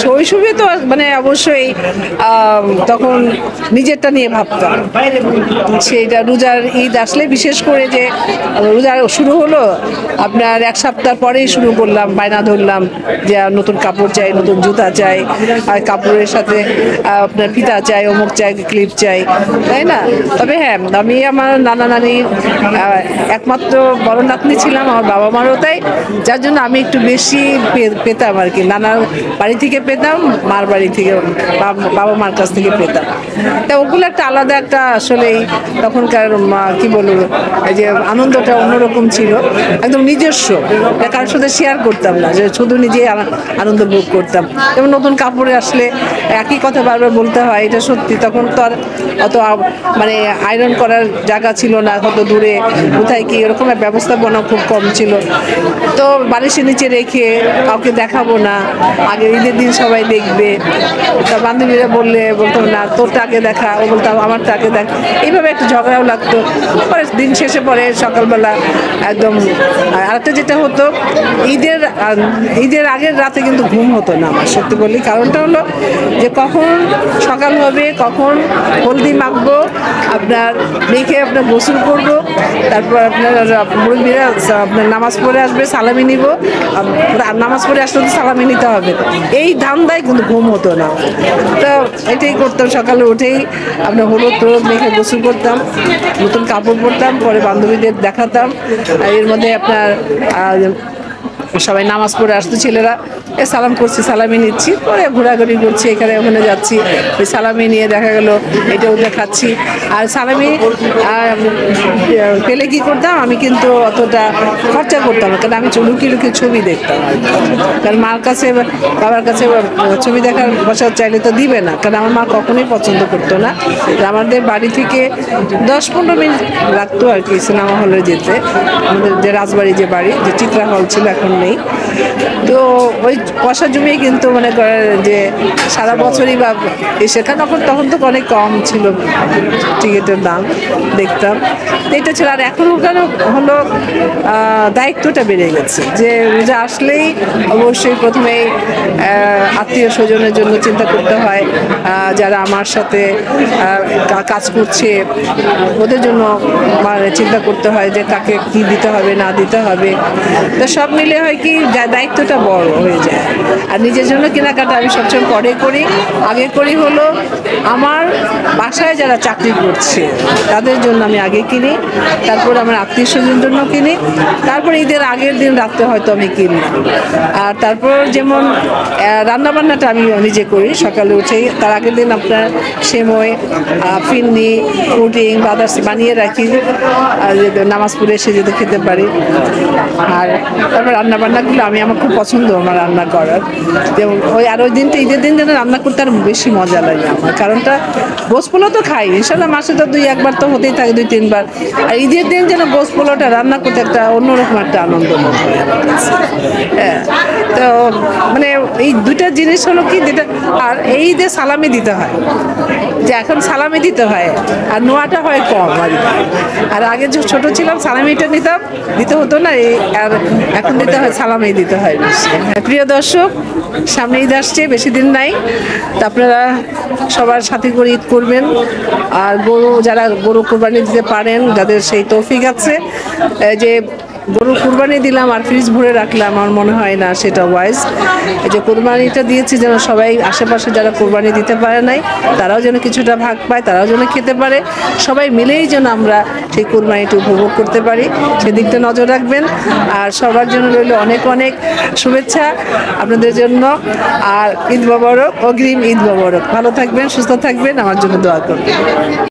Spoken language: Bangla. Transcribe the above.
শৈশবে তো মানে অবশ্যই তখন নিজেরটা নিয়ে ভাবতাম। সেটা রোজার ঈদ আসলে বিশেষ করে যে রোজা শুরু হলো, আপনার এক সপ্তাহ পরেই শুরু করলাম, বায়না ধরলাম যে নতুন কাপড় চাই, নতুন জুতা চাই, আর কাপড়ের সাথে আপনার ফিতা চাই, অমুক চাই, ক্লিপ চাই, তাই না? তবে হ্যাঁ, আমি আমার নানা নানির একমাত্র বড় নাতনি ছিলাম, আমার বাবা মারও তাই, যার জন্য আমি একটু বেশি পেতাম আর কি। নানার বাড়ি থেকে পেতাম, মার বাড়ি থেকে, বাবা মার কাছ থেকে পেতাম। তা ওগুলো একটা আলাদা একটা আসলেই তখনকার কি বলবো, এই যে আনন্দটা অন্যরকম ছিল, একদম নিজস্ব, কারোর সাথে শেয়ার করতাম না, যে শুধু নিজে আনন্দ ভোগ করতাম। যেমন নতুন কাপড়ে আসলে একই কথা বারবার বলতে হয়, এটা সত্যি। তখন তো আর অত মানে আয়রন করার জায়গা ছিল না, কত দূরে কোথায় কি এরকম ব্যবস্থাপনা খুব কম ছিল। তো বালিশের নিচে রেখে কাউকে দেখাবো না, আগে ঈদের দিন সবাই দেখবে। তা বান্ধবীরা বলতো না তোরটাকে দেখা, ও বলতাম আমারটাকে দেখ, এইভাবে একটু ঝগড়াও লাগতো। পরে দিন শেষে পরে সকালবেলা একদম। আরেকটা যেটা হতো, ঈদের আগের রাতে কিন্তু ঘুম হতো না আমার, সত্যি বলি। কারণটা হলো যে কখন সকাল হবে, কখন হলদি মাখবো, আপনার মেখে আপনার গোসল করবো, তারপর আপনার মুরব্বীরা আপনার নামাজ পড়ে আসবে, সালামি নিব, নামাজ পড়ে আসলে তো সালামি নিতে হবে, এই ধান্দায় কিন্তু ঘুম হতো না। তো এটাই করতাম, সকালে উঠেই আপনার হলুদ টলুদ মেখে গোসল করতাম, নতুন কাপড় পরতাম, পরে বান্ধবীদের দেখাতাম। আর এর মধ্যে আপনার সবাই নামাজ পড়ে আসতো, ছেলেরা সালাম করছি, সালামি নিচ্ছি, পরে ঘোরাঘুরি করছি, এখানে ওখানে যাচ্ছি, ওই সালামি নিয়ে দেখা গেল এটা ওটা খাচ্ছি। আর সালামি পেলে কি করতাম, আমি কিন্তু অতটা খরচা করতাম না, কারণ আমি লুকিয়ে লুকিয়ে ছবি দেখতাম। কারণ মার কাছে, বাবার কাছে ছবি দেখার বসা চাইলে তো দিবে না, কারণ আমার মা কখনোই পছন্দ করতো না। আমাদের বাড়ি থেকে 10-15 মিনিট লাগতো আর কি সিনেমা হলে যেতে, আমাদের যে রাজবাড়ি যে বাড়ি, যে চিত্রা হল ছিল, এখন নেই। তো ওই পয়সা জমিয়ে কিন্তু মনে করেন যে সারা বছরই বা সেখানে তখন তো অনেক কম ছিল টিকিটের দাম, দেখতাম। এটা ছিল। আর এখন ওখানে হলো দায়িত্বটা বেড়ে গেছে, যে রোজা আসলেই অবশ্যই প্রথমেই আত্মীয় স্বজনের জন্য চিন্তা করতে হয়, যারা আমার সাথে কাজ করছে ওদের জন্য মানে চিন্তা করতে হয় যে কাকে কি দিতে হবে না দিতে হবে। তো সব মিলে হয় কি দায়িত্বটা বড় হয়ে যায়। আর নিজের জন্য কেনাকাটা আমি সবসময় পরে করি, আগে করি হলো আমার বাসায় যারা চাকরি করছে তাদের জন্য আমি আগে কিনি, তারপর আমার আত্মীয় স্বজনের জন্য কিনি, তারপর ঈদের আগের দিন রাত্রে হয়তো আমি কিনলাম। আর তারপর যেমন রান্নাবান্নাটা আমি নিজে করি, সকালে উঠেই তার আগের দিন আপনার সেমই, ফিরনি, পুডিং, বাদার্স বানিয়ে রাখি, আর নামাজ পড়ে এসে যেতে খেতে পারি। আর তারপর রান্নাবান্নাগুলো আমার খুব পছন্দ, আমার রান্না করার। যেমন ওই দিনটা, ঈদের দিন যেন রান্না করতে আর বেশি মজা লাগে আমার। কারণটা গোস পোলাও তো খাই ইনশাল্লাহ, মাসে তো 2-1 বার তো হতেই থাকে, 2-3 বার। আর ঈদের দিন যেন গোস পোলাওটা রান্না করতে একটা অন্যরকম একটা আনন্দ মনে হয় আমার কাছে। হ্যাঁ, তো মানে এই দুইটা জিনিস হলো কি, যেটা আর এই যে সালামি দিতে হয়, যে এখন সালামি দিতে হয় আর নোয়াটা হয় কম আর কি। আর আগে যে ছোট ছিলাম সালামিটা দিতে হতো না, আর এখন দিতে হয়, সালামি দিতে হয় বেশি। প্রিয় দর্শক, সামনে ঈদ আসছে, বেশি দিন নাই। তা আপনারা সবার সাথে করে ঈদ করবেন। আর যারা গরু কোরবানি দিতে পারেন, যাদের সেই তৌফিক আছে, যে গরু কুরবানি দিলাম আর ফ্রিজ ভরে রাখলাম, আমার মনে হয় না সেটা ওয়াইজ। এই যে কুরবানিটা দিয়েছি যেন সবাই আশেপাশে যারা কুরবানি দিতে পারে নাই তারাও যেন কিছুটা ভাগ পায়, তারাও যেন খেতে পারে, সবাই মিলেই যেন আমরা সেই কুরবানিটা উপভোগ করতে পারি, সেদিকটা নজর রাখবেন। আর সবার জন্য রইল অনেক অনেক শুভেচ্ছা আপনাদের জন্য। আর ঈদ মোবারক, অগ্রিম ঈদ মোবারক। ভালো থাকবেন, সুস্থ থাকবেন, আমার জন্য দোয়া করবেন।